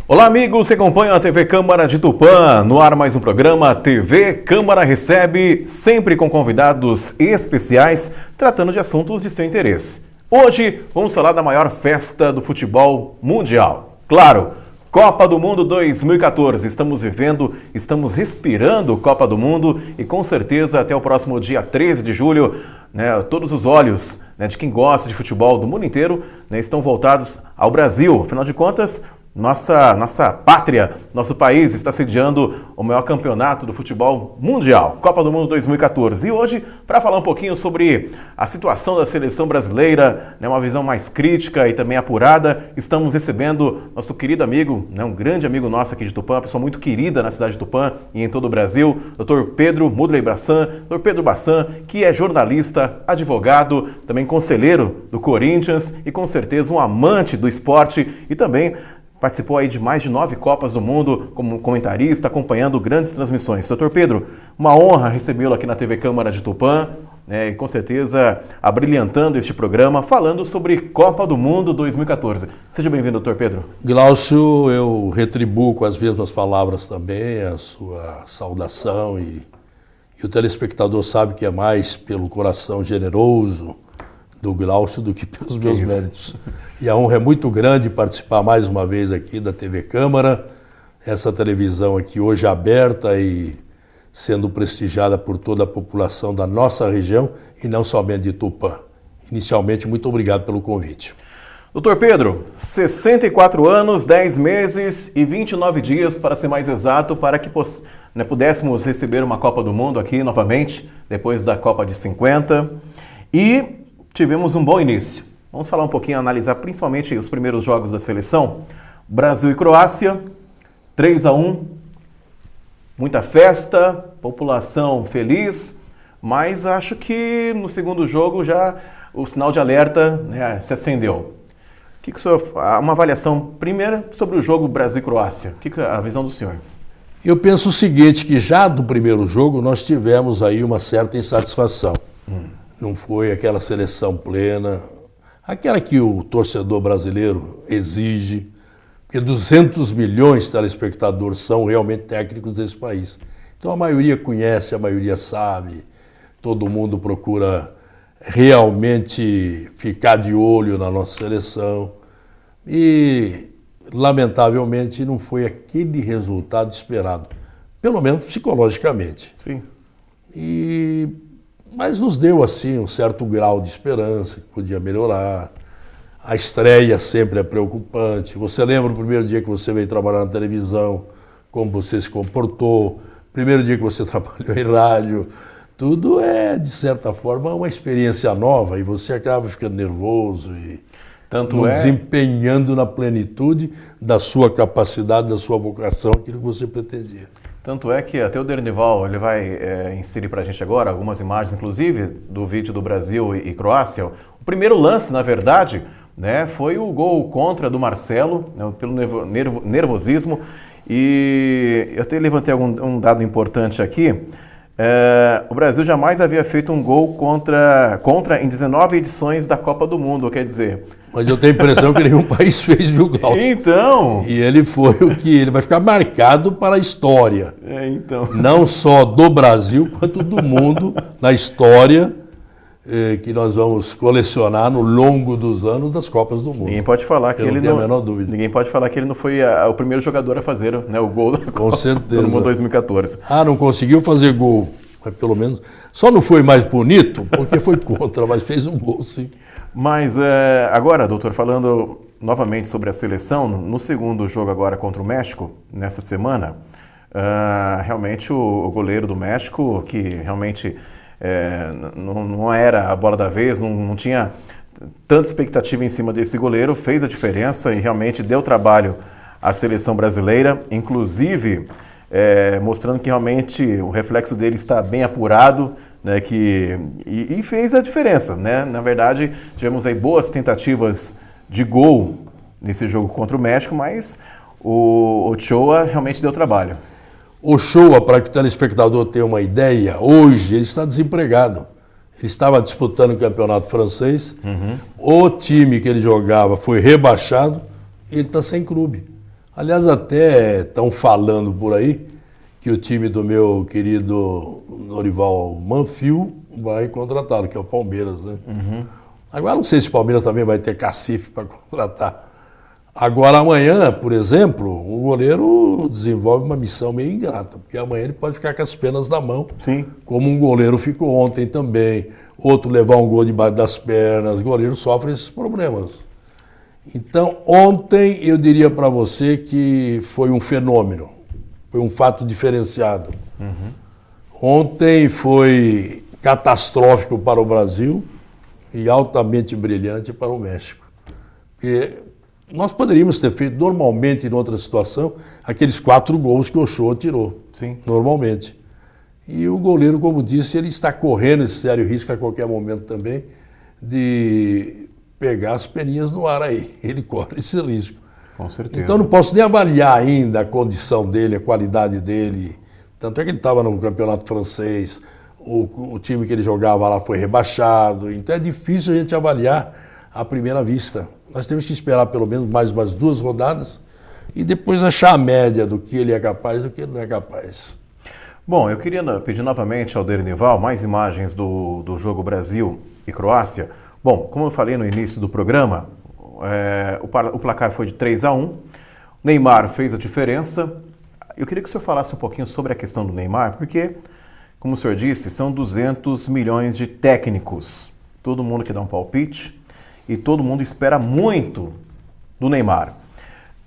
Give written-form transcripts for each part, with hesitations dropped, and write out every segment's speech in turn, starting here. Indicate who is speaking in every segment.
Speaker 1: Olá amigos, que acompanham a TV Câmara de Tupã, no ar mais um programa TV Câmara Recebe, sempre com convidados especiais, tratando de assuntos de seu interesse. Hoje vamos falar da maior festa do futebol mundial. Claro, Copa do Mundo 2014, estamos vivendo, estamos respirando Copa do Mundo e com certeza até o próximo dia 13 de julho, todos os olhos de quem gosta de futebol do mundo inteiro estão voltados ao Brasil. Afinal de contas, nossa pátria, nosso país está sediando o maior campeonato do futebol mundial, Copa do Mundo 2014. E hoje, para falar um pouquinho sobre a situação da seleção brasileira, uma visão mais crítica e também apurada, estamos recebendo nosso querido amigo, um grande amigo nosso aqui de Tupã, uma pessoa muito querida na cidade de Tupã e em todo o Brasil, Dr. Pedro Mudley Bassan, Dr. Pedro Bassan, que é jornalista, advogado, também conselheiro do Corinthians e com certeza um amante do esporte e também participou aí de mais de 9 Copas do Mundo como comentarista, acompanhando grandes transmissões. Doutor Pedro, uma honra recebê-lo aqui na TV Câmara de Tupã, e com certeza abrilhantando este programa, falando sobre Copa do Mundo 2014. Seja bem-vindo, doutor Pedro.
Speaker 2: Glaucio, eu retribuo com as mesmas palavras também a sua saudação e o telespectador sabe que é mais pelo coração generoso do Glaucio do que pelos meus méritos. E a honra é muito grande participar mais uma vez aqui da TV Câmara, essa televisão aqui hoje aberta e sendo prestigiada por toda a população da nossa região e não somente de Tupã. Inicialmente, muito obrigado pelo convite.
Speaker 1: Doutor Pedro, 64 anos, 10 meses e 29 dias, para ser mais exato, para que pudéssemos receber uma Copa do Mundo aqui novamente, depois da Copa de 50. E tivemos um bom início. Vamos falar um pouquinho, analisar principalmente os primeiros jogos da seleção. Brasil e Croácia, 3-1, muita festa, população feliz, mas acho que no segundo jogo já o sinal de alerta se acendeu. O que o senhor, uma avaliação primeira sobre o jogo Brasil e Croácia, o que é a visão do senhor?
Speaker 2: Eu penso o seguinte, que já do primeiro jogo nós tivemos aí uma certa insatisfação. Não foi aquela seleção plena, aquela que o torcedor brasileiro exige, porque 200 milhões de telespectadores são realmente técnicos desse país. Então a maioria conhece, a maioria sabe, todo mundo procura realmente ficar de olho na nossa seleção e, lamentavelmente, não foi aquele resultado esperado, pelo menos psicologicamente.
Speaker 1: Sim.
Speaker 2: Mas nos deu, assim, um certo grau de esperança, que podia melhorar. A estreia sempre é preocupante. Você lembra o primeiro dia que você veio trabalhar na televisão, como você se comportou, primeiro dia que você trabalhou em rádio. Tudo é, de certa forma, uma experiência nova e você acaba ficando nervoso e desempenhando na plenitude da sua capacidade, da sua vocação, aquilo que você pretendia.
Speaker 1: Tanto é que até o Dernival ele vai inserir para a gente agora algumas imagens, inclusive, do vídeo do Brasil e Croácia. O primeiro lance, na verdade, foi o gol contra do Marcelo, pelo nervosismo. E eu até levantei um dado importante aqui. O Brasil jamais havia feito um gol contra em 19 edições da Copa do Mundo, quer dizer...
Speaker 2: Mas eu tenho a impressão que nenhum país fez, viu, Glaucio?
Speaker 1: Então...
Speaker 2: E ele foi o que... Ele vai ficar marcado para a história.
Speaker 1: Então...
Speaker 2: Não só do Brasil, quanto do mundo, na história que nós vamos colecionar no longo dos anos das Copas do Mundo.
Speaker 1: Ninguém pode falar que ele
Speaker 2: não... a menor dúvida.
Speaker 1: Ninguém pode falar que ele não foi o primeiro jogador a fazer o gol da
Speaker 2: Com certeza.
Speaker 1: do Mundo 2014.
Speaker 2: Não conseguiu fazer gol, mas pelo menos... Só não foi mais bonito, porque foi contra, mas fez um gol, sim.
Speaker 1: Mas agora, doutor, falando novamente sobre a seleção, no segundo jogo agora contra o México, nessa semana, realmente o goleiro do México, que realmente não era a bola da vez, não tinha tanta expectativa em cima desse goleiro, fez a diferença e realmente deu trabalho à seleção brasileira, inclusive mostrando que realmente o reflexo dele está bem apurado, e fez a diferença, Na verdade, tivemos aí boas tentativas de gol nesse jogo contra o México, mas o Ochoa realmente deu trabalho.
Speaker 2: Ochoa, para que o telespectador tenha uma ideia, hoje ele está desempregado. Ele estava disputando o campeonato francês, o time que ele jogava foi rebaixado e ele está sem clube. Aliás, até estão falando por aí que o time do meu querido Norival Manfio vai contratá-lo, que é o Palmeiras, né? Agora não sei se o Palmeiras também vai ter cacife para contratar. Agora amanhã, por exemplo, o goleiro desenvolve uma missão meio ingrata, porque amanhã ele pode ficar com as penas na mão,
Speaker 1: Sim.
Speaker 2: como um goleiro ficou ontem também. Outro levar um gol debaixo das pernas, o goleiro sofre esses problemas. Então, ontem eu diria para você que foi um fenômeno, foi um fato diferenciado. Ontem foi catastrófico para o Brasil e altamente brilhante para o México. Porque nós poderíamos ter feito normalmente, em outra situação, aqueles 4 gols que o Ochoa tirou,
Speaker 1: Sim.
Speaker 2: normalmente. E o goleiro, como disse, ele está correndo esse sério risco a qualquer momento também de pegar as peninhas no ar aí. Ele corre esse risco.
Speaker 1: Com certeza.
Speaker 2: Então não posso nem avaliar ainda a condição dele, a qualidade dele. Tanto é que ele estava no campeonato francês, o time que ele jogava lá foi rebaixado. Então é difícil a gente avaliar à primeira vista. Nós temos que esperar pelo menos mais umas 2 rodadas e depois achar a média do que ele é capaz e do que ele não é capaz.
Speaker 1: Bom, eu queria pedir novamente ao Dernival mais imagens do jogo Brasil e Croácia. Bom, como eu falei no início do programa, o placar foi de 3-1. Neymar fez a diferença. Eu queria que o senhor falasse um pouquinho sobre a questão do Neymar, porque, como o senhor disse, são 200 milhões de técnicos. Todo mundo quer dar um palpite e todo mundo espera muito do Neymar.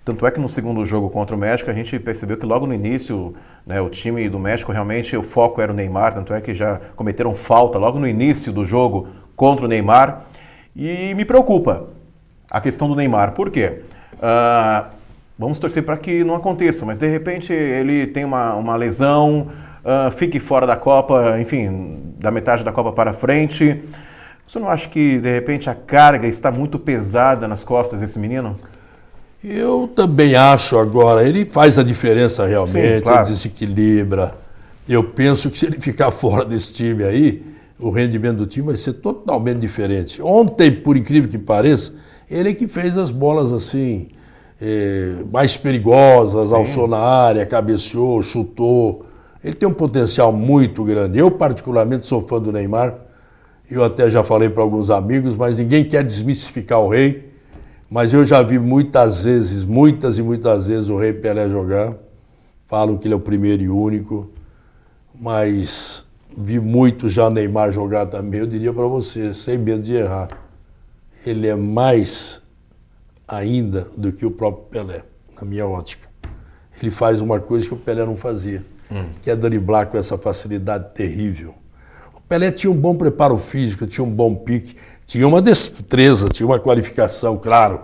Speaker 1: Tanto é que no segundo jogo contra o México, a gente percebeu que logo no início, né, o time do México realmente o foco era o Neymar, tanto é que já cometeram falta logo no início do jogo contra o Neymar. E me preocupa a questão do Neymar. Por quê? Vamos torcer para que não aconteça, mas de repente ele tem uma lesão, fique fora da Copa, enfim, da metade da Copa para frente. Você não acha que de repente a carga está muito pesada nas costas desse menino?
Speaker 2: Eu também acho agora, ele faz a diferença realmente,
Speaker 1: sim, claro.
Speaker 2: Ele desequilibra. Eu penso que se ele ficar fora desse time aí, o rendimento do time vai ser totalmente diferente. Ontem, por incrível que pareça, ele que fez as bolas assim, mais perigosas, alçou na área, cabeceou, chutou. Ele tem um potencial muito grande. Eu particularmente sou fã do Neymar, eu até já falei para alguns amigos, mas ninguém quer desmistificar o Rei. Mas eu já vi muitas e muitas vezes o Rei Pelé jogar. Falam que ele é o primeiro e único. Mas vi muito já o Neymar jogar também. Eu diria para você, sem medo de errar, ele é mais ainda do que o próprio Pelé, na minha ótica. Ele faz uma coisa que o Pelé não fazia, que é driblar com essa facilidade terrível. O Pelé tinha um bom preparo físico, tinha um bom pique, tinha uma destreza, tinha uma qualificação, claro.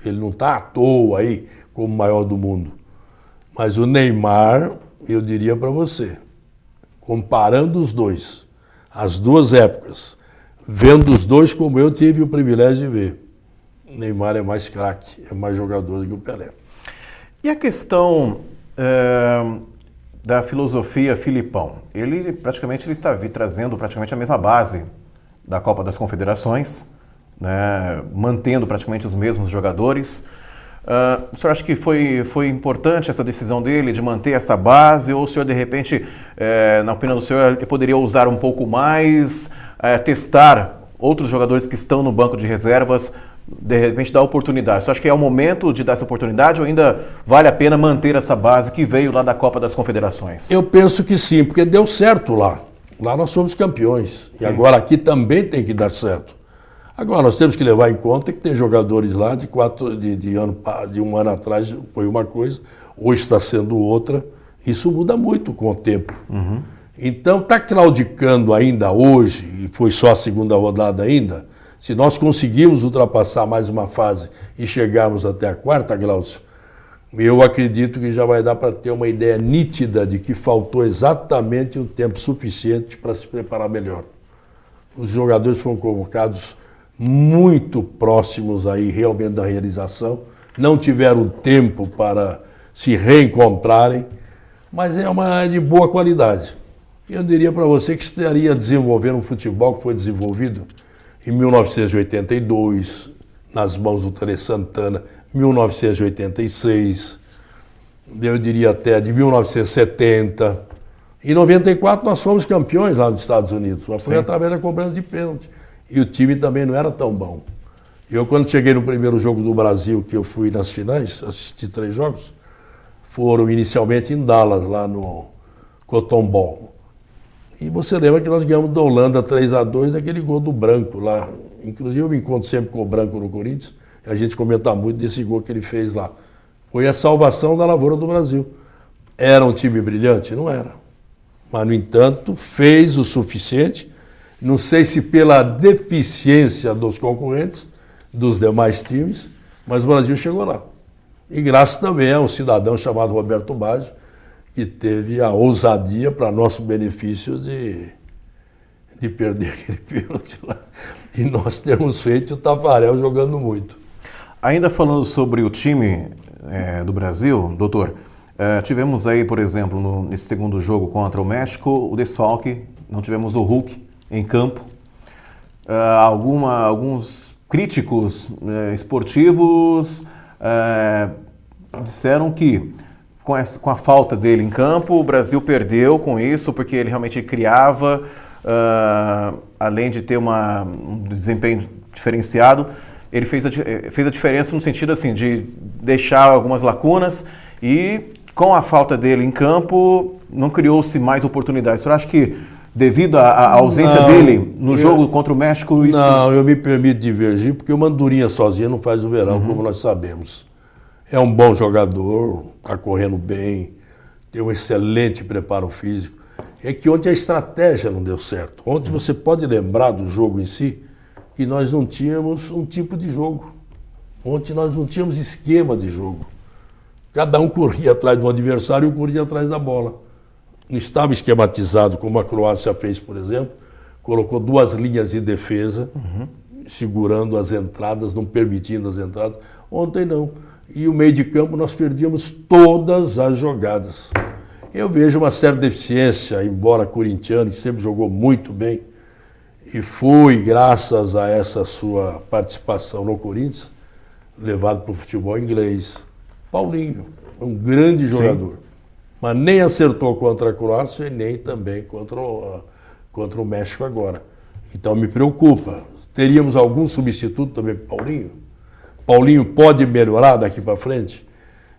Speaker 2: Ele não está à toa aí como o maior do mundo. Mas o Neymar, eu diria para você, comparando os dois, as duas épocas, vendo os dois como eu tive o privilégio de ver, o Neymar é mais craque, é mais jogador do que o Pelé.
Speaker 1: E a questão da filosofia Filipão? Ele está trazendo praticamente a mesma base da Copa das Confederações, né, mantendo praticamente os mesmos jogadores. O senhor acha que foi importante essa decisão dele de manter essa base, ou o senhor, de repente, na opinião do senhor, ele poderia usar um pouco mais, testar outros jogadores que estão no banco de reservas, de repente dar oportunidade? O senhor acha que é o momento de dar essa oportunidade ou ainda vale a pena manter essa base que veio lá da Copa das Confederações?
Speaker 2: Eu penso que sim, porque deu certo lá. Lá nós somos campeões. E agora aqui também tem que dar certo. Agora nós temos que levar em conta que tem jogadores lá de um ano atrás foi uma coisa, hoje está sendo outra. Isso muda muito com o tempo. Então está claudicando ainda hoje, e foi só a segunda rodada ainda, se nós conseguirmos ultrapassar mais uma fase e chegarmos até a quarta, Glaucio, eu acredito que já vai dar para ter uma ideia nítida de que faltou exatamente um tempo suficiente para se preparar melhor. Os jogadores foram convocados muito próximos aí realmente da realização, não tiveram tempo para se reencontrarem, mas é de boa qualidade. Eu diria para você que estaria desenvolvendo um futebol que foi desenvolvido em 1982, nas mãos do Tele Santana, 1986, eu diria até de 1970. Em 94 nós fomos campeões lá nos Estados Unidos, mas foi através da cobrança de pênalti. E o time também não era tão bom. Eu, quando cheguei no primeiro jogo do Brasil, que eu fui nas finais, assisti 3 jogos, foram inicialmente em Dallas, lá no Cotton Bowl. E você lembra que nós ganhamos da Holanda 3-2 daquele gol do Branco lá. Inclusive eu me encontro sempre com o Branco no Corinthians, e a gente comenta muito desse gol que ele fez lá. Foi a salvação da lavoura do Brasil. Era um time brilhante? Não era. Mas, no entanto, fez o suficiente, não sei se pela deficiência dos concorrentes, dos demais times, mas o Brasil chegou lá. E graças também a um cidadão chamado Roberto Baggio, que teve a ousadia, para nosso benefício, de perder aquele pênalti lá. E nós termos feito o Tafarel jogando muito.
Speaker 1: Ainda falando sobre o time do Brasil, doutor, tivemos aí, por exemplo, nesse segundo jogo contra o México, o desfalque, não tivemos o Hulk em campo. Alguns críticos esportivos disseram que com a falta dele em campo, o Brasil perdeu com isso, porque ele realmente criava, além de ter um desempenho diferenciado, ele fez a diferença no sentido assim, de deixar algumas lacunas e com a falta dele em campo, não criou-se mais oportunidades. O senhor acha que devido à ausência dele no jogo contra o México... Isso...
Speaker 2: Não, eu me permito divergir, porque uma andorinha sozinha não faz o verão, como nós sabemos. É um bom jogador, está correndo bem, tem um excelente preparo físico. É que ontem a estratégia não deu certo. Ontem você pode lembrar do jogo em si, que nós não tínhamos um tipo de jogo. Ontem nós não tínhamos esquema de jogo. Cada um corria atrás do adversário e corria atrás da bola. Não estava esquematizado, como a Croácia fez, por exemplo. Colocou 2 linhas de defesa, segurando as entradas, não permitindo as entradas. Ontem não. E o meio de campo nós perdíamos todas as jogadas. Eu vejo uma certa deficiência, embora corintiano, que sempre jogou muito bem, e foi, graças a essa sua participação no Corinthians, levado para o futebol inglês. Paulinho, um grande jogador, mas nem acertou contra a Croácia e nem também contra o México agora. Então me preocupa. Teríamos algum substituto também para Paulinho? Paulinho pode melhorar daqui para frente?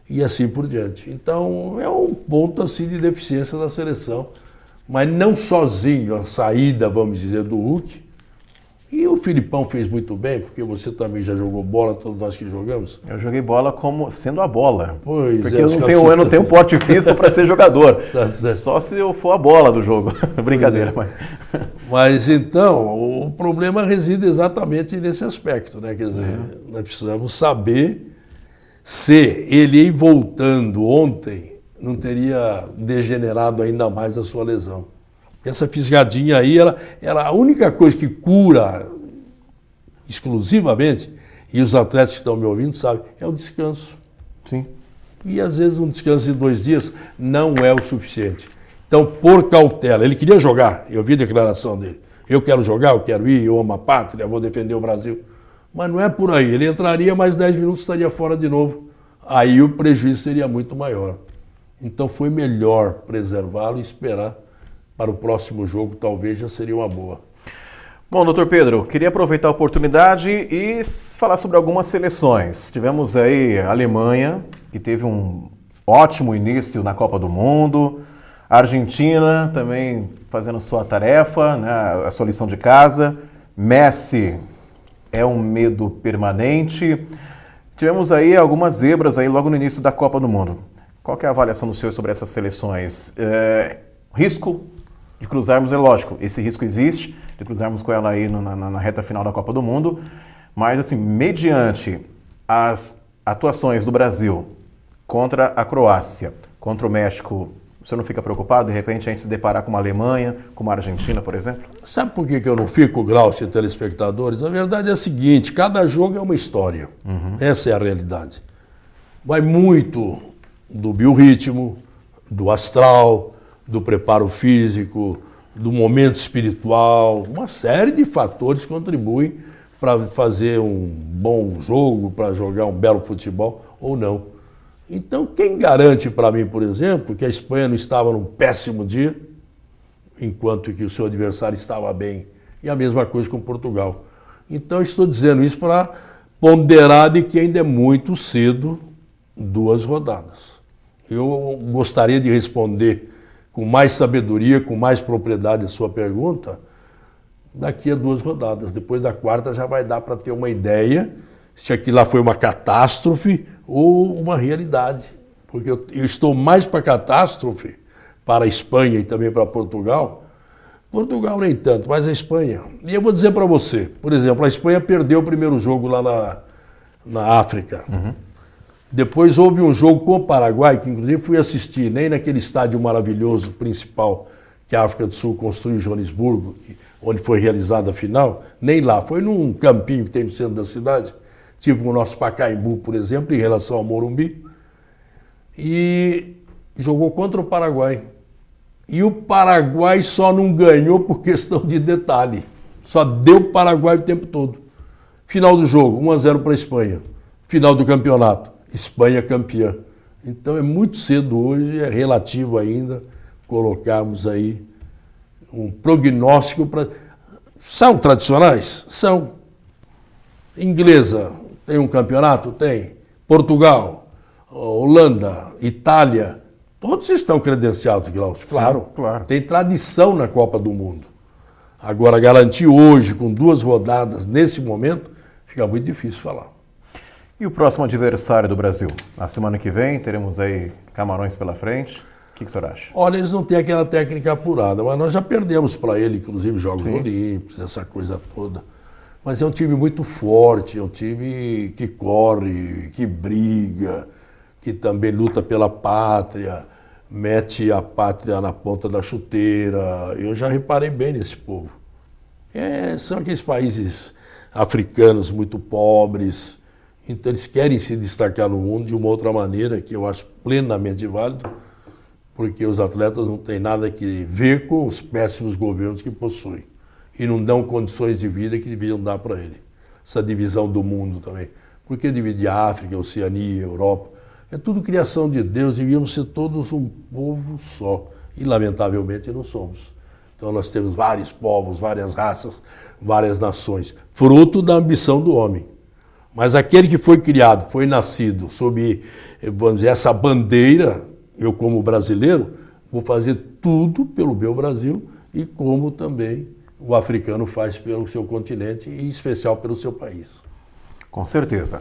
Speaker 2: E assim por diante. Então é um ponto assim de deficiência da seleção, mas não sozinho a saída, vamos dizer, do Hulk. E o Filipão fez muito bem, porque você também já jogou bola, todos nós que jogamos.
Speaker 1: Eu joguei bola como sendo a bola.
Speaker 2: Pois
Speaker 1: porque eu não tenho porte físico para ser jogador.
Speaker 2: Tá certo.
Speaker 1: Só se eu for a bola do jogo. Brincadeira.
Speaker 2: Mas então, o problema reside exatamente nesse aspecto, né? Quer dizer, nós precisamos saber se ele voltando ontem não teria degenerado ainda mais a sua lesão. Essa fisgadinha aí, ela a única coisa que cura exclusivamente, e os atletas que estão me ouvindo sabem, é o descanso.
Speaker 1: Sim.
Speaker 2: E às vezes um descanso de 2 dias não é o suficiente. Então, por cautela, ele queria jogar, eu vi a declaração dele. Eu quero jogar, eu quero ir, eu amo a pátria, vou defender o Brasil. Mas não é por aí, ele entraria mais 10 minutos, estaria fora de novo. Aí o prejuízo seria muito maior. Então foi melhor preservá-lo e esperar para o próximo jogo, talvez já seria uma boa.
Speaker 1: Bom, doutor Pedro, queria aproveitar a oportunidade e falar sobre algumas seleções. Tivemos aí a Alemanha, que teve um ótimo início na Copa do Mundo, a Argentina também fazendo sua tarefa, né, a sua lição de casa, Messi é um medo permanente. Tivemos aí algumas zebras aí logo no início da Copa do Mundo. Qual que é a avaliação do senhor sobre essas seleções? Risco de cruzarmos, é lógico, esse risco existe, de cruzarmos com ela aí na reta final da Copa do Mundo, mas assim, mediante as atuações do Brasil contra a Croácia, contra o México, o senhor não fica preocupado, de repente, a gente se deparar com uma Alemanha, com uma Argentina, por exemplo?
Speaker 2: Sabe por que eu não fico, Glaucio e telespectadores? A verdade é a seguinte, cada jogo é uma história, essa é a realidade. Vai muito do biorritmo, do astral, do preparo físico, do momento espiritual, uma série de fatores contribuem para fazer um bom jogo, para jogar um belo futebol ou não. Então, quem garante para mim, por exemplo, que a Espanha não estava num péssimo dia, enquanto que o seu adversário estava bem? E a mesma coisa com Portugal. Então, eu estou dizendo isso para ponderar de que ainda é muito cedo 2 rodadas. Eu gostaria de responder com mais sabedoria, com mais propriedade a sua pergunta, daqui a 2 rodadas. Depois da 4ª já vai dar para ter uma ideia se aquilo lá foi uma catástrofe ou uma realidade. Porque eu estou mais para catástrofe, para a Espanha e também para Portugal. Portugal nem tanto, mas a Espanha. E eu vou dizer para você, por exemplo, a Espanha perdeu o primeiro jogo lá na África. Uhum. Depois houve um jogo com o Paraguai, que inclusive fui assistir, nem naquele estádio maravilhoso principal que a África do Sul construiu em Joanesburgo, onde foi realizada a final, nem lá. Foi num campinho que tem no centro da cidade, tipo o nosso Pacaembu, por exemplo, em relação ao Morumbi. E jogou contra o Paraguai. E o Paraguai só não ganhou por questão de detalhe. Só deu Paraguai o tempo todo. Final do jogo, 1-0 para a Espanha. Final do campeonato, Espanha campeã. Então é muito cedo hoje, é relativo ainda colocarmos aí um prognóstico para... São tradicionais? São. Inglesa tem um campeonato? Tem. Portugal, Holanda, Itália, todos estão credenciados, Glaucio. Claro,
Speaker 1: sim, claro.
Speaker 2: Tem tradição na Copa do Mundo. Agora, garantir hoje, com 2 rodadas, nesse momento, fica muito difícil falar.
Speaker 1: E o próximo adversário do Brasil? Na semana que vem, teremos aí Camarões pela frente. O que o senhor acha?
Speaker 2: Olha, eles não têm aquela técnica apurada, mas nós já perdemos para ele, inclusive, Jogos
Speaker 1: Sim.
Speaker 2: Olímpicos, essa coisa toda. Mas é um time muito forte, é um time que corre, que briga, que também luta pela pátria, mete a pátria na ponta da chuteira. Eu já reparei bem nesse povo. São aqueles países africanos muito pobres, então eles querem se destacar no mundo de uma outra maneira, que eu acho plenamente válido, porque os atletas não têm nada que ver com os péssimos governos que possuem e não dão condições de vida que deviam dar para ele. Essa divisão do mundo também. Porque dividir a África, a Oceania, a Europa, é tudo criação de Deus, devíamos ser todos um povo só. E, lamentavelmente, não somos. Então, nós temos vários povos, várias raças, várias nações, fruto da ambição do homem. Mas aquele que foi criado, foi nascido sob, vamos dizer, essa bandeira, eu como brasileiro, vou fazer tudo pelo meu Brasil e como também o africano faz pelo seu continente e em especial pelo seu país.
Speaker 1: Com certeza.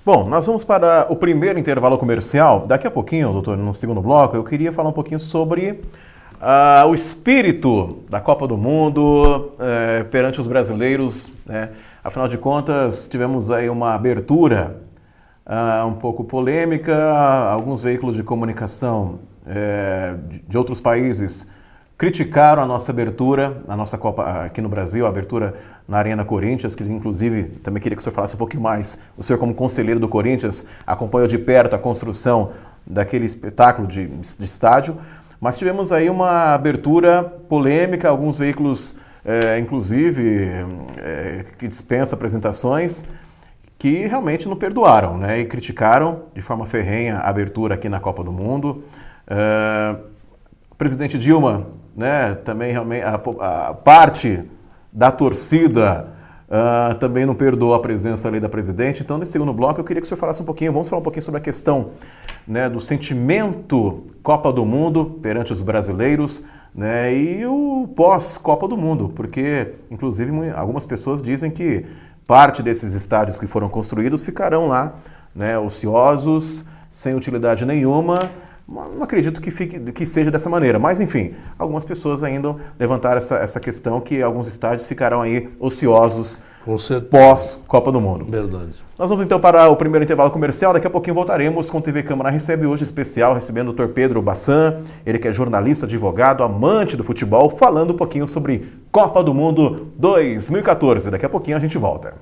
Speaker 1: Bom, nós vamos para o primeiro intervalo comercial. Daqui a pouquinho, doutor, no segundo bloco, eu queria falar um pouquinho sobre o espírito da Copa do Mundo perante os brasileiros, né? Afinal de contas, tivemos aí uma abertura um pouco polêmica, alguns veículos de comunicação de outros países criticaram a nossa abertura, a nossa Copa aqui no Brasil, a abertura na Arena Corinthians, que inclusive também queria que o senhor falasse um pouquinho mais. O senhor, como conselheiro do Corinthians, acompanhou de perto a construção daquele espetáculo de estádio, mas tivemos aí uma abertura polêmica, alguns veículos, inclusive, que dispensa apresentações, que realmente não perdoaram, né? E criticaram de forma ferrenha a abertura aqui na Copa do Mundo. O presidente Dilma, né, também realmente a parte da torcida também não perdoou a presença ali da presidente. Então, nesse segundo bloco, eu queria que o senhor falasse um pouquinho, vamos falar um pouquinho sobre a questão, né, do sentimento Copa do Mundo perante os brasileiros, né, e o pós-Copa do Mundo, porque, inclusive, algumas pessoas dizem que parte desses estádios que foram construídos ficarão lá, né, ociosos, sem utilidade nenhuma. Não acredito que seja dessa maneira, mas enfim, algumas pessoas ainda levantaram essa questão que alguns estádios ficarão aí ociosos pós-Copa do Mundo.
Speaker 2: Verdade.
Speaker 1: Nós vamos então para o primeiro intervalo comercial, daqui a pouquinho voltaremos com o TV Câmara Recebe hoje especial, recebendo o Dr. Pedro Bassan, ele que é jornalista, advogado, amante do futebol, falando um pouquinho sobre Copa do Mundo 2014. Daqui a pouquinho a gente volta.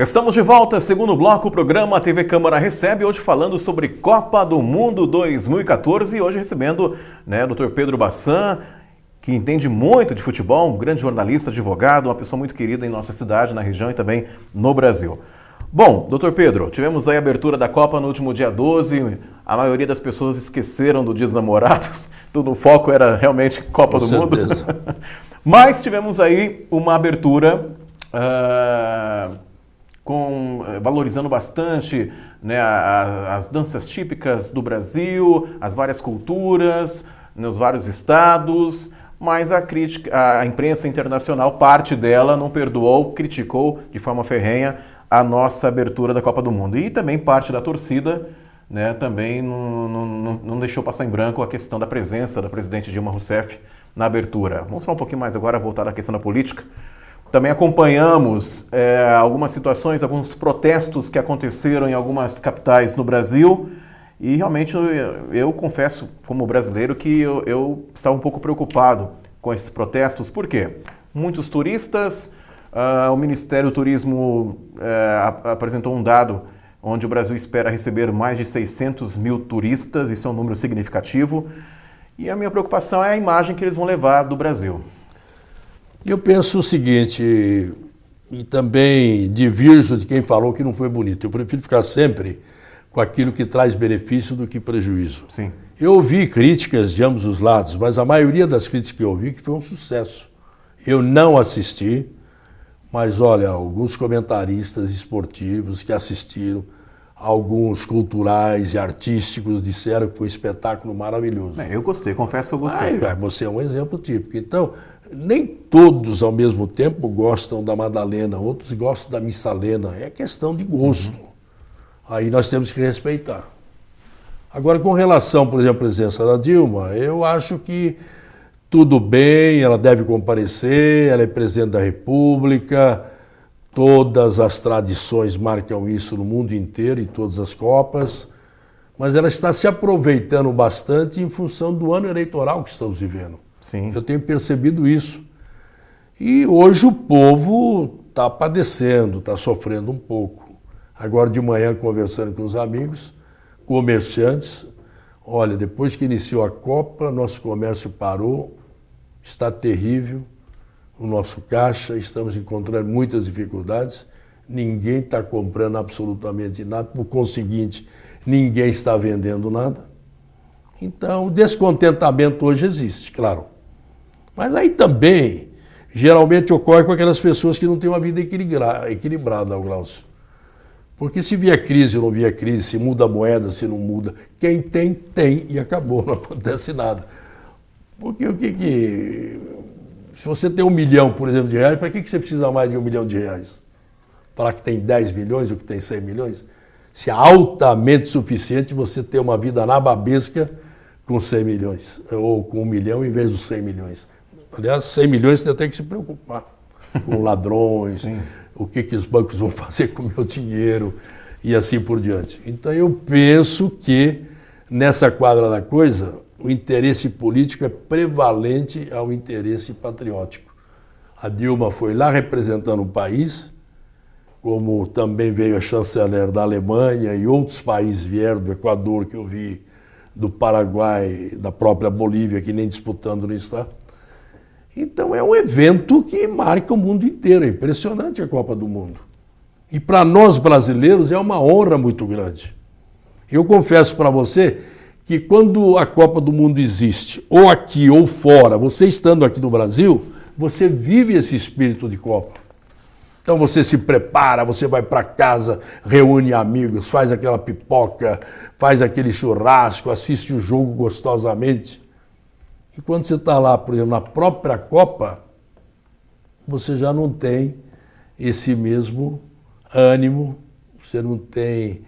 Speaker 1: Estamos de volta, segundo bloco, o programa TV Câmara recebe, hoje falando sobre Copa do Mundo 2014 e hoje recebendo o Dr. Pedro Bassan, que entende muito de futebol, um grande jornalista, advogado, uma pessoa muito querida em nossa cidade, na região e também no Brasil. Bom, Dr. Pedro, tivemos aí a abertura da Copa no último dia 12, a maioria das pessoas esqueceram do Dia dos Namorados, tudo o foco era realmente Copa do Mundo. Mas tivemos aí uma abertura valorizando bastante as danças típicas do Brasil, as várias culturas, nos vários estados, mas a imprensa internacional, parte dela não perdoou, criticou de forma ferrenha a nossa abertura da Copa do Mundo. E também parte da torcida também não deixou passar em branco a questão da presença da presidente Dilma Rousseff na abertura. Vamos falar um pouquinho mais agora, voltar à questão da política. Também acompanhamos algumas situações, alguns protestos que aconteceram em algumas capitais no Brasil e realmente eu confesso, como brasileiro, que eu estava um pouco preocupado com esses protestos. Por quê? Muitos turistas, o Ministério do Turismo apresentou um dado onde o Brasil espera receber mais de 600 mil turistas, isso é um número significativo, e a minha preocupação é a imagem que eles vão levar do Brasil.
Speaker 2: Eu penso o seguinte, e também divirjo de quem falou que não foi bonito. Eu prefiro ficar sempre com aquilo que traz benefício do que prejuízo.
Speaker 1: Sim.
Speaker 2: Eu ouvi críticas de ambos os lados, mas a maioria das críticas que eu ouvi que foi um sucesso. Eu não assisti, mas olha, alguns comentaristas esportivos que assistiram, alguns culturais e artísticos disseram que foi um espetáculo maravilhoso.
Speaker 1: Eu gostei, confesso que eu gostei.
Speaker 2: Você é um exemplo típico. Então, nem todos ao mesmo tempo gostam da Madalena, outros gostam da Missalena. É questão de gosto. Aí nós temos que respeitar. Agora, com relação, por exemplo, à presença da Dilma, eu acho que tudo bem, ela deve comparecer, ela é presidente da República, todas as tradições marcam isso no mundo inteiro, em todas as Copas, mas ela está se aproveitando bastante em função do ano eleitoral que estamos vivendo.
Speaker 1: Sim.
Speaker 2: Eu tenho percebido isso. E hoje o povo está padecendo, está sofrendo um pouco. Agora de manhã, conversando com os amigos, comerciantes, olha, depois que iniciou a Copa, nosso comércio parou, está terrível, o nosso caixa, estamos encontrando muitas dificuldades, ninguém está comprando absolutamente nada, por conseguinte, ninguém está vendendo nada. Então, o descontentamento hoje existe, claro. Mas aí também, geralmente ocorre com aquelas pessoas que não têm uma vida equilibrada, Glaucio. Porque se vier crise ou não vier crise, se muda a moeda, se não muda, quem tem, tem e acabou, não acontece nada. Porque se você tem 1 milhão, por exemplo, de reais, para que você precisa mais de 1 milhão de reais? Falar que tem 10 milhões ou que tem 100 milhões? Se é altamente suficiente você ter uma vida nababesca com 100 milhões, ou com 1 milhão em vez dos 100 milhões. Aliás, 100 milhões você tem que se preocupar com ladrões, o que os bancos vão fazer com o meu dinheiro e assim por diante. Então eu penso que nessa quadra da coisa, o interesse político é prevalente ao interesse patriótico. A Dilma foi lá representando o país, como também veio a chanceler da Alemanha e outros países vieram, do Equador, que eu vi, do Paraguai, da própria Bolívia, que nem disputando não está. Então é um evento que marca o mundo inteiro, é impressionante a Copa do Mundo. E para nós brasileiros é uma honra muito grande. Eu confesso para você que quando a Copa do Mundo existe, ou aqui ou fora, você estando aqui no Brasil, você vive esse espírito de Copa. Então você se prepara, você vai para casa, reúne amigos, faz aquela pipoca, faz aquele churrasco, assiste o jogo gostosamente. E quando você está lá, por exemplo, na própria Copa, você já não tem esse mesmo ânimo, você não tem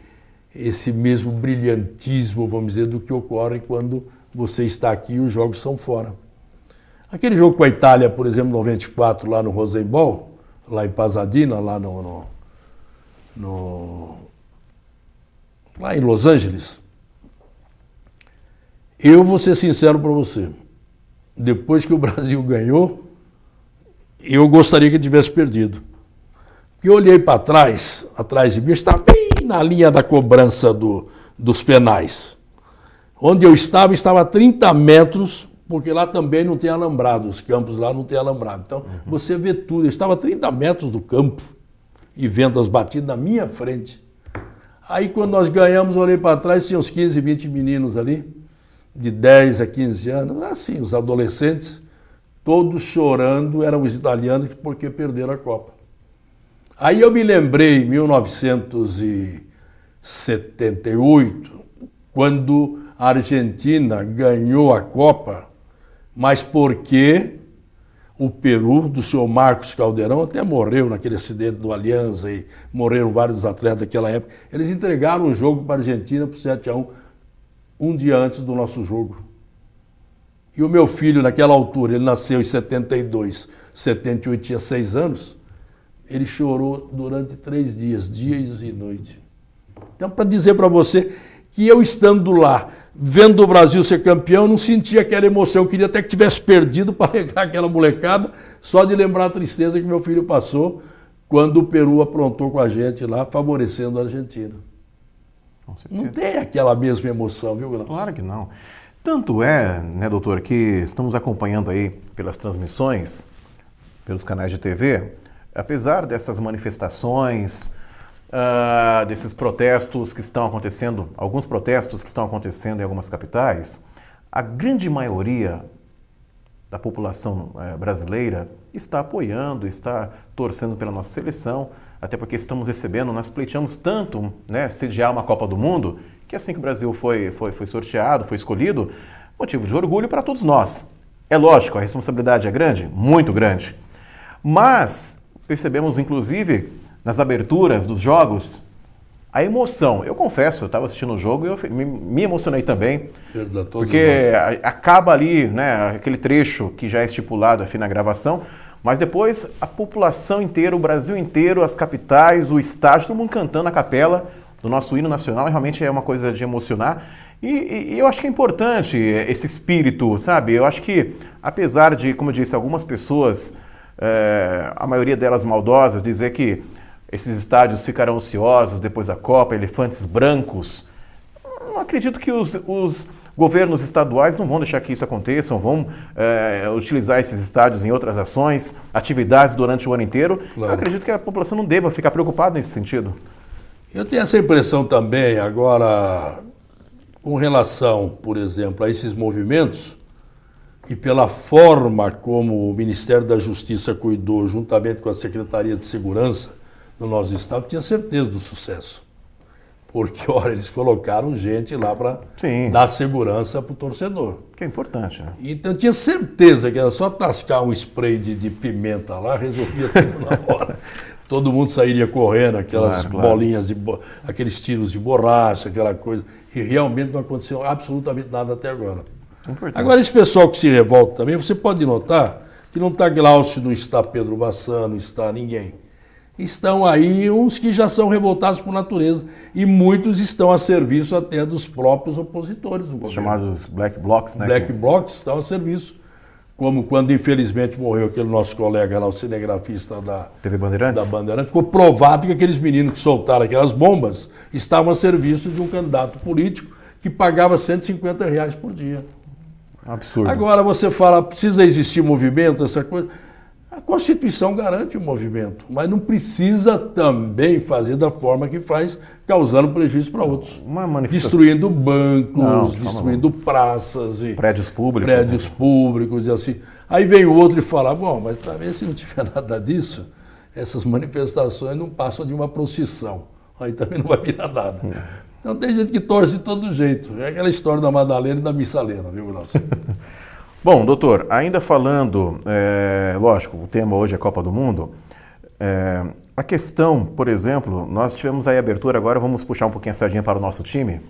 Speaker 2: esse mesmo brilhantismo, vamos dizer, do que ocorre quando você está aqui e os jogos são fora. Aquele jogo com a Itália, por exemplo, em 94, lá no Rosenball, lá em Pasadena, lá lá em Los Angeles, eu vou ser sincero para você, depois que o Brasil ganhou, eu gostaria que tivesse perdido. que eu olhei para trás, atrás de mim, estava bem na linha da cobrança dos penais. Onde eu estava a 30 metros, porque lá também não tem alambrado, os campos lá não tem alambrado. Então, você vê tudo. Eu estava a 30 metros do campo e vendo as batidas na minha frente. Aí, quando nós ganhamos, eu olhei para trás, tinha uns 15, 20 meninos ali, de 10 a 15 anos, assim, os adolescentes, todos chorando, eram os italianos porque perderam a Copa. Aí eu me lembrei, em 1978, quando a Argentina ganhou a Copa, mas porque o Peru, do senhor Marcos Calderón, até morreu naquele acidente do Alianza e morreram vários atletas daquela época, eles entregaram o jogo para a Argentina por 7-1, um dia antes do nosso jogo. E o meu filho, naquela altura, ele nasceu em 72, 78, tinha 6 anos, ele chorou durante 3 dias, dias e noite. Então, para dizer para você que eu estando lá, vendo o Brasil ser campeão, não sentia aquela emoção, eu queria até que tivesse perdido para alegrar aquela molecada, só de lembrar a tristeza que meu filho passou quando o Peru aprontou com a gente lá, favorecendo a Argentina. Não tem aquela mesma emoção, viu, Glaucio?
Speaker 1: Claro que não. Tanto é, né, doutor, que estamos acompanhando aí pelas transmissões, pelos canais de TV, apesar dessas manifestações, desses protestos que estão acontecendo, alguns protestos que estão acontecendo em algumas capitais, a grande maioria da população brasileira está apoiando, está torcendo pela nossa seleção, até porque estamos recebendo, nós pleiteamos tanto, né, sediar uma Copa do Mundo, que assim que o Brasil foi sorteado, foi escolhido, motivo de orgulho para todos nós. É lógico, a responsabilidade é grande, muito grande, mas percebemos inclusive nas aberturas dos jogos, a emoção. Eu confesso, eu estava assistindo o jogo e eu me emocionei também, porque acaba ali, né, aquele trecho que já é estipulado aqui na gravação, mas depois a população inteira, o Brasil inteiro, as capitais, o estádio, todo mundo cantando a capela do nosso hino nacional, realmente é uma coisa de emocionar. E eu acho que é importante esse espírito, sabe? Eu acho que, apesar de, como eu disse, algumas pessoas, a maioria delas maldosas, dizer que esses estádios ficarão ociosos depois da Copa, elefantes brancos. Eu acredito que os governos estaduais não vão deixar que isso aconteça, vão utilizar esses estádios em outras ações, atividades durante o ano inteiro. Claro. Eu acredito que a população não deva ficar preocupada nesse sentido.
Speaker 2: Eu tenho essa impressão também, agora, com relação, por exemplo, a esses movimentos, e pela forma como o Ministério da Justiça cuidou, juntamente com a Secretaria de Segurança, no nosso estado, tinha certeza do sucesso. Porque, olha, eles colocaram gente lá para dar segurança para o torcedor.
Speaker 1: Que é importante, né?
Speaker 2: Então, eu tinha certeza que era só tascar um spray de pimenta lá, resolvia tudo na hora. Todo mundo sairia correndo, aquelas bolinhas, aqueles tiros de borracha, aquela coisa. E realmente não aconteceu absolutamente nada até agora. Agora, esse pessoal que se revolta também, você pode notar que não está Glaucio, não está Pedro Bassan, não está ninguém. Estão aí uns que já são revoltados por natureza e muitos estão a serviço até dos próprios opositores do governo.
Speaker 1: Chamados Black Blocs, né?
Speaker 2: Black Blocs estão a serviço. Como quando infelizmente morreu aquele nosso colega lá, o cinegrafista da
Speaker 1: TV Bandeirantes.
Speaker 2: Ficou provado que aqueles meninos que soltaram aquelas bombas estavam a serviço de um candidato político que pagava R$150 por dia.
Speaker 1: Absurdo.
Speaker 2: Agora você fala, precisa existir movimento, essa coisa. A Constituição garante o movimento, mas não precisa também fazer da forma que faz, causando prejuízo para outros. Destruindo bancos, destruindo praças e
Speaker 1: prédios
Speaker 2: públicos e assim. Aí vem o outro e fala, bom, mas talvez se não tiver nada disso, essas manifestações não passam de uma procissão. Aí também não vai virar nada. Então tem gente que torce de todo jeito. É aquela história da Madalena e da Missalena, viu, Glaucio?
Speaker 1: Bom, doutor, ainda falando, lógico, o tema hoje é Copa do Mundo, a questão, por exemplo, nós tivemos aí a abertura, agora vamos puxar um pouquinho a sardinha para o nosso time.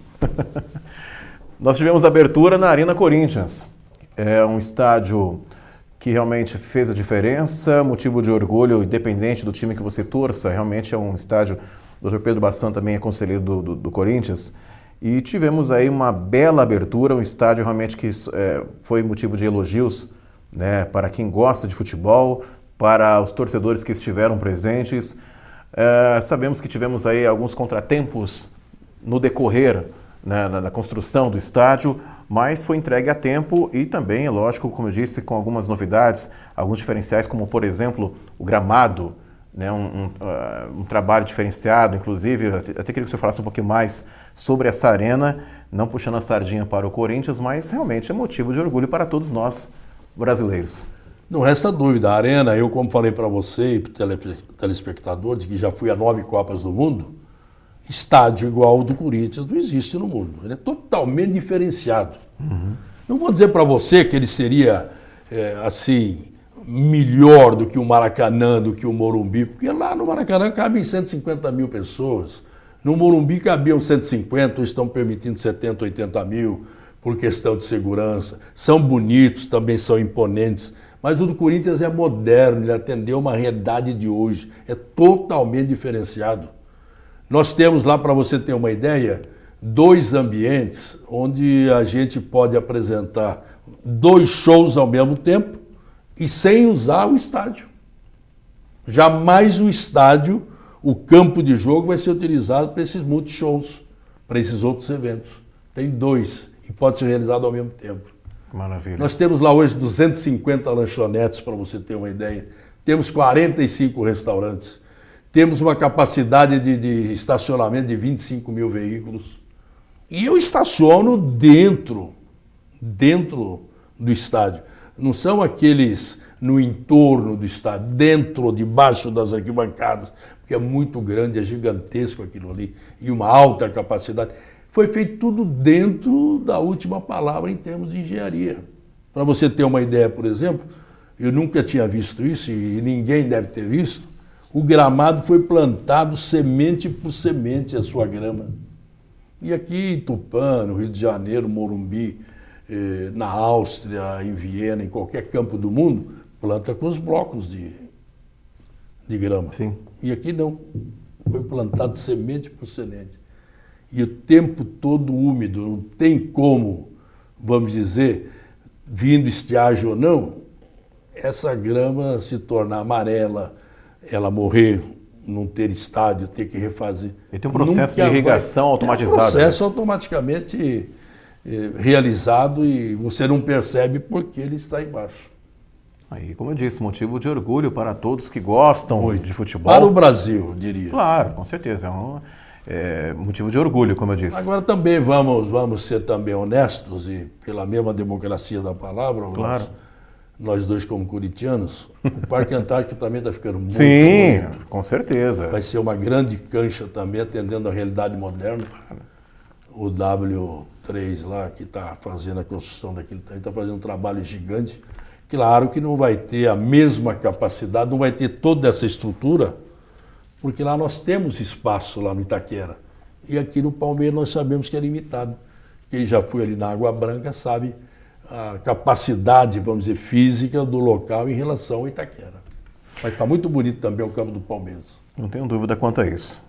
Speaker 1: Nós tivemos a abertura na Arena Corinthians, é um estádio que realmente fez a diferença, motivo de orgulho, independente do time que você torça, realmente é um estádio, o Dr. Pedro Bassan também é conselheiro do Corinthians, e tivemos aí uma bela abertura, um estádio realmente que foi motivo de elogios, né, para quem gosta de futebol, para os torcedores que estiveram presentes. Sabemos que tivemos aí alguns contratempos no decorrer, né, da construção do estádio, mas foi entregue a tempo e também, é lógico, como eu disse, com algumas novidades, alguns diferenciais, como por exemplo o gramado, né, um trabalho diferenciado, inclusive, até queria que você falasse um pouquinho mais sobre essa arena, não puxando a sardinha para o Corinthians, mas realmente é motivo de orgulho para todos nós brasileiros.
Speaker 2: Não resta dúvida, a Arena, eu como falei para você e para o telespectador, de que já fui a 9 Copas do Mundo, estádio igual ao do Corinthians não existe no mundo. Ele é totalmente diferenciado. Não vou dizer para você que ele seria, assim, melhor do que o Maracanã, do que o Morumbi, porque lá no Maracanã cabem 150 mil pessoas. No Morumbi cabiam 150, estão permitindo 70, 80 mil por questão de segurança. São bonitos, também são imponentes. Mas o do Corinthians é moderno, ele atendeu uma realidade de hoje. É totalmente diferenciado. Nós temos lá, para você ter uma ideia, 2 ambientes onde a gente pode apresentar 2 shows ao mesmo tempo e sem usar o estádio. Jamais o estádio, o campo de jogo, vai ser utilizado para esses multishows, para esses outros eventos. Tem 2 e pode ser realizado ao mesmo tempo.
Speaker 1: Maravilha.
Speaker 2: Nós temos lá hoje 250 lanchonetes, para você ter uma ideia. Temos 45 restaurantes. Temos uma capacidade de estacionamento de 25 mil veículos. E eu estaciono dentro do estádio. Não são aqueles no entorno do estádio, dentro, debaixo das arquibancadas, porque é muito grande, é gigantesco aquilo ali, e uma alta capacidade. Foi feito tudo dentro da última palavra em termos de engenharia. Para você ter uma ideia, por exemplo, eu nunca tinha visto isso e ninguém deve ter visto, o gramado foi plantado semente por semente, a sua grama. E aqui em Tupã, no Rio de Janeiro, Morumbi, na Áustria, em Viena, em qualquer campo do mundo, planta com os blocos de grama.
Speaker 1: Sim.
Speaker 2: E aqui não, foi plantado semente por semente. E o tempo todo úmido, não tem como, vamos dizer, vindo estiagem ou não, essa grama se tornar amarela, ela morrer, não ter estádio, ter que refazer.
Speaker 1: E tem um processo de irrigação automatizado.
Speaker 2: É um processo automaticamente realizado e você não percebe porque ele está embaixo.
Speaker 1: Aí, como eu disse, motivo de orgulho para todos que gostam de futebol.
Speaker 2: Para o Brasil, eu diria.
Speaker 1: Claro, com certeza. É motivo de orgulho, como eu disse.
Speaker 2: Agora também vamos ser também honestos e pela mesma democracia da palavra,
Speaker 1: claro.
Speaker 2: Nós dois como corintianos, o Parque Antártico também está ficando muito
Speaker 1: Sim,
Speaker 2: bonito.
Speaker 1: Com certeza.
Speaker 2: Vai ser uma grande cancha também, atendendo à realidade moderna. O W3 lá, que está fazendo a construção daquele, está fazendo um trabalho gigante. Claro que não vai ter a mesma capacidade, não vai ter toda essa estrutura, porque lá nós temos espaço lá no Itaquera. E aqui no Palmeiras nós sabemos que é limitado. Quem já foi ali na Água Branca sabe a capacidade, vamos dizer, física do local em relação ao Itaquera. Mas está muito bonito também o campo do Palmeiras.
Speaker 1: Não tenho dúvida quanto a isso.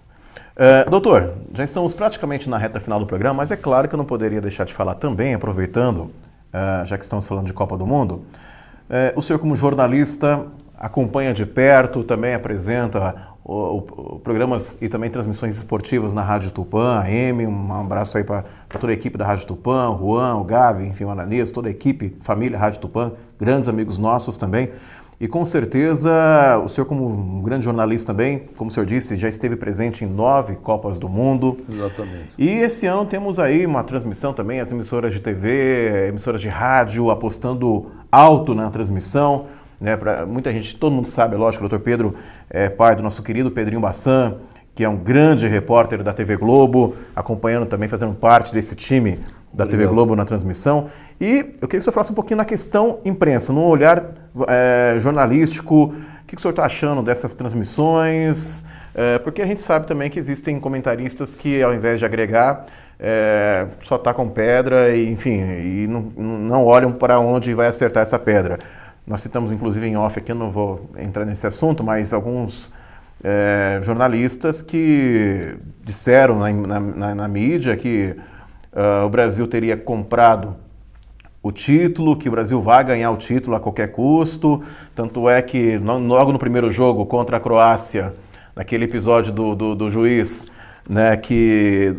Speaker 1: Doutor, já estamos praticamente na reta final do programa, mas é claro que eu não poderia deixar de falar também, aproveitando, já que estamos falando de Copa do Mundo, o senhor como jornalista acompanha de perto, também apresenta programas e também transmissões esportivas na Rádio Tupã, AM, um abraço aí para toda a equipe da Rádio Tupã, o Juan, o Gabi, enfim, o Ananias, toda a equipe, família Rádio Tupã, grandes amigos nossos também. E com certeza, o senhor como um grande jornalista também, como o senhor disse, já esteve presente em 9 Copas do Mundo.
Speaker 2: Exatamente.
Speaker 1: E esse ano temos aí uma transmissão também, as emissoras de TV, emissoras de rádio apostando alto na transmissão. Né, muita gente, todo mundo sabe, é lógico, o Dr. Pedro é pai do nosso querido Pedrinho Bassan, que é um grande repórter da TV Globo, acompanhando também, fazendo parte desse time da TV Globo na transmissão. E eu queria que o senhor falasse um pouquinho na questão imprensa, num olhar jornalístico, o que o senhor está achando dessas transmissões? Porque a gente sabe também que existem comentaristas que, ao invés de agregar, só tacam pedra e, enfim, e não olham para onde vai acertar essa pedra. Nós citamos, inclusive, em off aqui, eu não vou entrar nesse assunto, mas alguns jornalistas que disseram na mídia que o Brasil teria comprado o título, que o Brasil vai ganhar o título a qualquer custo. Tanto é que logo no primeiro jogo contra a Croácia, naquele episódio do juiz, né, que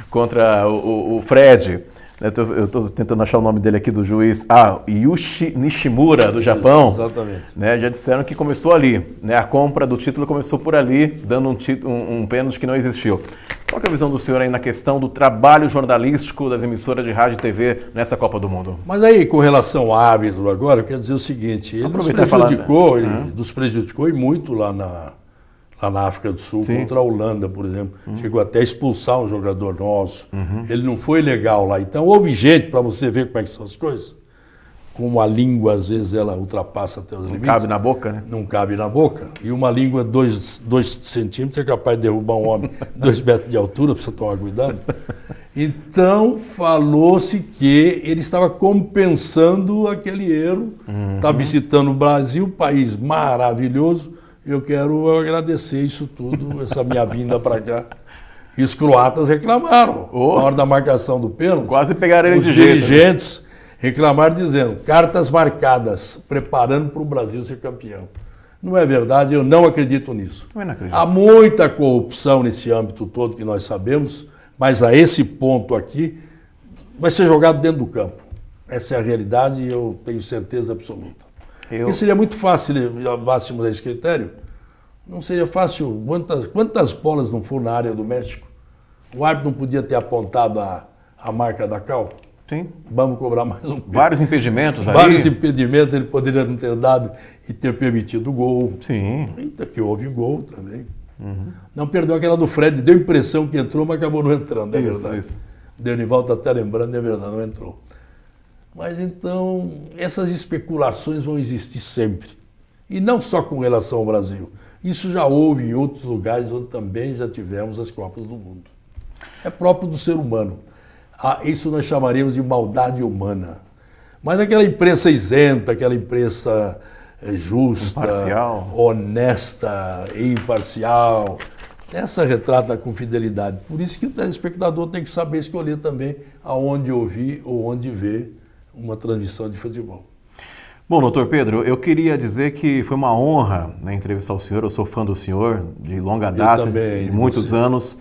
Speaker 1: contra o Fred. Eu estou tentando achar o nome dele aqui do juiz. Yushi Nishimura, do Japão.
Speaker 2: Exatamente.
Speaker 1: Né, já disseram que começou ali. Né, a compra do título começou por ali, dando um pênalti que não existiu. Qual que é a visão do senhor aí na questão do trabalho jornalístico das emissoras de rádio e TV nessa Copa do Mundo?
Speaker 2: Mas aí, com relação ao árbitro agora, eu quero dizer o seguinte, ele nos prejudicou e muito lá na África do Sul,
Speaker 1: Sim.
Speaker 2: contra a Holanda, por exemplo. Chegou até a expulsar um jogador nosso. Ele não foi legal lá. Então, houve gente, para você ver como é que são as coisas, como a língua, às vezes, ela ultrapassa até os limites.
Speaker 1: Não cabe na boca, né?
Speaker 2: Não cabe na boca. E uma língua 2 centímetros é capaz de derrubar um homem 2 metros de altura, precisa tomar cuidado. Então, falou-se que ele estava compensando aquele erro. Está visitando o Brasil, país maravilhoso. Eu quero agradecer isso tudo, essa minha vinda para cá. E os croatas reclamaram. Na hora da marcação do pênalti.
Speaker 1: Quase pegaram ele
Speaker 2: de jeito. Os dirigentes reclamaram dizendo, cartas marcadas, preparando para o Brasil ser campeão. Não é verdade, eu não acredito nisso.
Speaker 1: Eu não acredito.
Speaker 2: Há muita corrupção nesse âmbito todo que nós sabemos, mas a esse ponto aqui vai ser jogado dentro do campo. Essa é a realidade e eu tenho certeza absoluta. Porque seria muito fácil levássemos a esse critério. Não seria fácil. Quantas bolas não foram na área do México? O árbitro não podia ter apontado a marca da cal?
Speaker 1: Sim.
Speaker 2: Vamos cobrar mais um.
Speaker 1: Vários impedimentos aí.
Speaker 2: Vários impedimentos ele poderia não ter dado e ter permitido o gol.
Speaker 1: Sim.
Speaker 2: Eita, que houve gol também. Não perdeu aquela do Fred, deu impressão que entrou, mas acabou não entrando, é verdade. Isso. O Denival está até lembrando, é verdade, não entrou. Mas então, essas especulações vão existir sempre. E não só com relação ao Brasil. Isso já houve em outros lugares onde também já tivemos as Copas do Mundo. É próprio do ser humano. Isso nós chamaríamos de maldade humana. Mas aquela imprensa isenta, aquela imprensa justa,
Speaker 1: imparcial,
Speaker 2: honesta e imparcial, essa retrata com fidelidade. Por isso que o telespectador tem que saber escolher também aonde ouvir ou onde ver uma transmissão de futebol.
Speaker 1: Bom, doutor Pedro, eu queria dizer que foi uma honra, né, entrevistar o senhor. Eu sou fã do senhor de longa data,
Speaker 2: também,
Speaker 1: de muitos anos.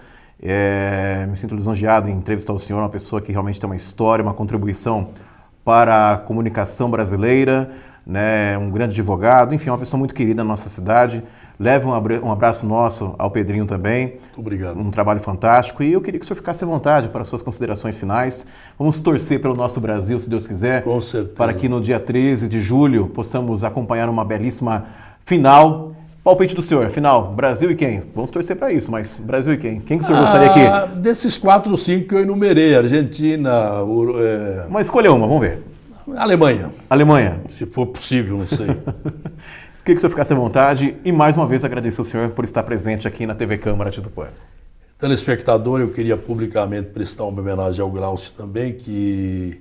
Speaker 1: Me sinto lisonjeado em entrevistar o senhor, uma pessoa que realmente tem uma história, uma contribuição para a comunicação brasileira, né, um grande advogado, enfim, uma pessoa muito querida na nossa cidade. Leve um abraço nosso ao Pedrinho também.
Speaker 2: Muito obrigado.
Speaker 1: Um trabalho fantástico. E eu queria que o senhor ficasse à vontade para as suas considerações finais. Vamos torcer pelo nosso Brasil, se Deus quiser.
Speaker 2: Com certeza.
Speaker 1: Para que no dia 13 de julho possamos acompanhar uma belíssima final. Palpite do senhor, final, Brasil e quem? Vamos torcer para isso, mas Brasil e quem? Quem que o senhor gostaria aqui?
Speaker 2: Desses 4 ou 5 que eu enumerei, Argentina...
Speaker 1: Mas escolha uma, vamos ver.
Speaker 2: Alemanha.
Speaker 1: Alemanha.
Speaker 2: Se for possível, não sei.
Speaker 1: Queria que o senhor ficasse à vontade e mais uma vez agradecer ao senhor por estar presente aqui na TV Câmara de Tupã.
Speaker 2: Telespectador, eu queria publicamente prestar uma homenagem ao Glaucio também, que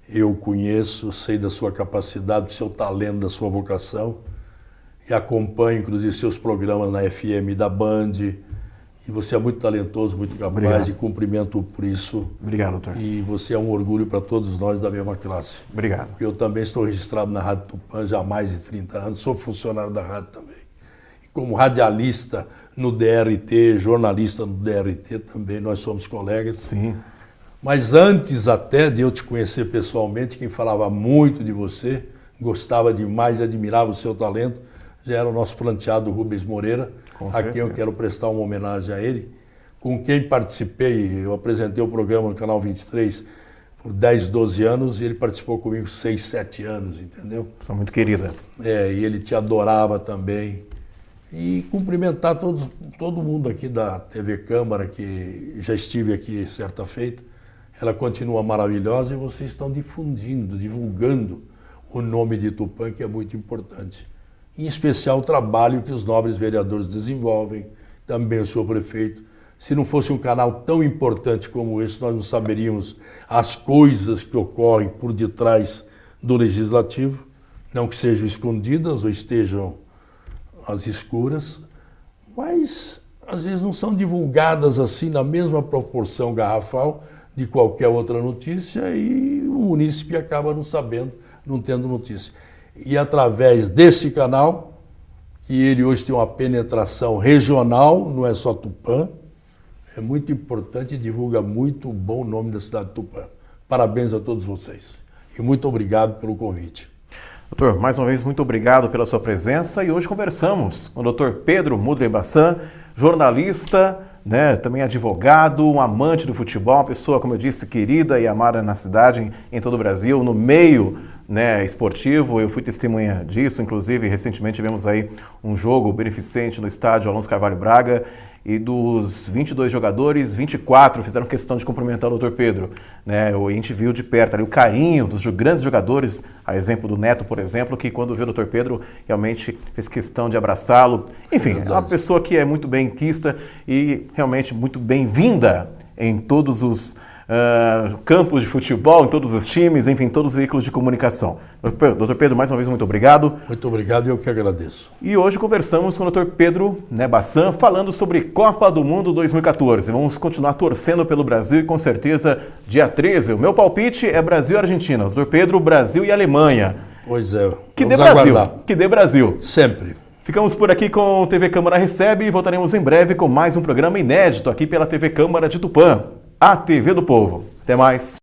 Speaker 2: eu conheço, sei da sua capacidade, do seu talento, da sua vocação e acompanho, inclusive, seus programas na FM da Band. E você é muito talentoso, muito capaz. Obrigado. E cumprimento por isso.
Speaker 1: Obrigado, doutor.
Speaker 2: E você é um orgulho para todos nós da mesma classe.
Speaker 1: Obrigado.
Speaker 2: Eu também estou registrado na Rádio Tupã já há mais de 30 anos, sou funcionário da rádio também. E como radialista no DRT, jornalista no DRT também, nós somos colegas.
Speaker 1: Sim.
Speaker 2: Mas antes até de eu te conhecer pessoalmente, quem falava muito de você, gostava demais e admirava o seu talento, já era o nosso planteado Rubens Moreira, a quem eu quero prestar uma homenagem a ele, com quem participei. Eu apresentei o programa no Canal 23 por 10, 12 anos e ele participou comigo 6, 7 anos, entendeu?
Speaker 1: Sou muito querida.
Speaker 2: E ele te adorava também. E cumprimentar todo mundo aqui da TV Câmara, que já estive aqui certa feita. Ela continua maravilhosa e vocês estão difundindo, divulgando o nome de Tupã, que é muito importante. Em especial o trabalho que os nobres vereadores desenvolvem, também o senhor prefeito. Se não fosse um canal tão importante como esse, nós não saberíamos as coisas que ocorrem por detrás do Legislativo, não que sejam escondidas ou estejam às escuras, mas às vezes não são divulgadas assim na mesma proporção garrafal de qualquer outra notícia e o munícipe acaba não sabendo, não tendo notícia. E através desse canal, que ele hoje tem uma penetração regional, não é só Tupã. É muito importante e divulga muito o bom nome da cidade de Tupã. Parabéns a todos vocês. E muito obrigado pelo convite.
Speaker 1: Doutor, mais uma vez, muito obrigado pela sua presença. E hoje conversamos com o doutor Pedro Mudrem Bassan, jornalista, também advogado, um amante do futebol, uma pessoa, como eu disse, querida e amada na cidade, em todo o Brasil, no meio esportivo. Eu fui testemunha disso, inclusive, recentemente tivemos aí um jogo beneficente no estádio Alonso Carvalho Braga, e dos 22 jogadores, 24 fizeram questão de cumprimentar o Dr. Pedro. A gente viu de perto ali o carinho dos grandes jogadores, a exemplo do Neto, por exemplo, que quando viu o Dr. Pedro realmente fez questão de abraçá-lo. Enfim, é uma pessoa que é muito bem-quista e realmente muito bem-vinda em todos os campos de futebol, em todos os times, enfim, em todos os veículos de comunicação. Dr. Pedro, mais uma vez, muito obrigado.
Speaker 2: Muito obrigado, eu que agradeço.
Speaker 1: E hoje conversamos com o Dr. Pedro Bassan, falando sobre Copa do Mundo 2014. Vamos continuar torcendo pelo Brasil e, com certeza, dia 13, o meu palpite é Brasil e Argentina. Dr. Pedro, Brasil e Alemanha.
Speaker 2: Pois é,
Speaker 1: que dê Brasil, que dê Brasil.
Speaker 2: Sempre.
Speaker 1: Ficamos por aqui com o TV Câmara Recebe e voltaremos em breve com mais um programa inédito aqui pela TV Câmara de Tupã, a TV do Povo. Até mais.